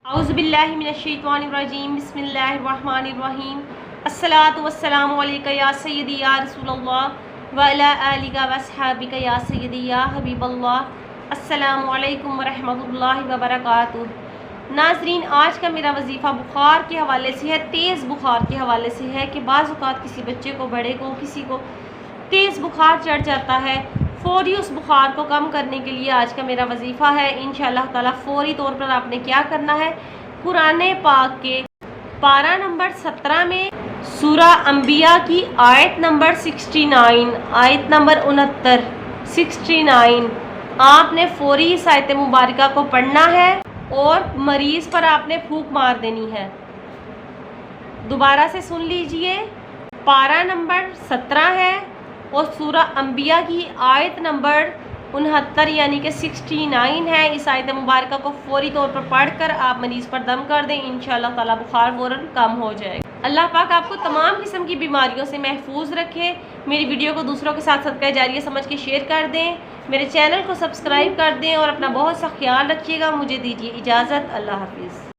اعوذ باللہ من الشیطان الرجیم بسم اللہ الرحمن الرحیم الصلاۃ والسلام علیکہ یا سیدی یا رسول اللہ وعلی آلک واصحابک یا سیدی یا حبیب اللہ۔ السلام علیکم ورحمۃ اللہ وبرکاتہ۔ ناظرین، آج کا میرا وظیفہ بخار کے حوالے سے ہے، تیز بخار کے حوالے سے ہے کہ بعض اوقات کسی بچے کو، بڑے کو، کسی کو تیز بخار چڑھ جاتا ہے۔ فوری اس بخار کو کم کرنے کے لیے آج کا میرا وظیفہ ہے انشاءاللہ تعالی۔ فوری طور پر آپ نے کیا کرنا ہے، قرآن پاک کے پارہ نمبر 17 میں سورہ انبیاء کی آیت نمبر 69، آیت نمبر 69 آپ نے فوری اس آیت مبارکہ کو پڑھنا ہے اور مریض پر آپ نے پھونک مار دینی ہے۔ دوبارہ سے سن لیجئے، پارہ نمبر 17 ہے اور سورہ انبیاء کی آیت نمبر 69 یعنی کہ 69 ہے۔ اس آیت مبارکہ کو فوری طور پر پڑھ کر آپ مریض پر دم کر دیں، انشاءاللہ تعالی بخار فوراً کم ہو جائے گا۔ اللہ پاک آپ کو تمام قسم کی بیماریوں سے محفوظ رکھے۔ میری ویڈیو کو دوسروں کے ساتھ صدقہ جاریہ سمجھ کے شیئر کر دیں، میرے چینل کو سبسکرائب کر دیں اور اپنا بہت سا خیال رکھیے گا۔ مجھے دیجیے اجازت، اللہ حافظ۔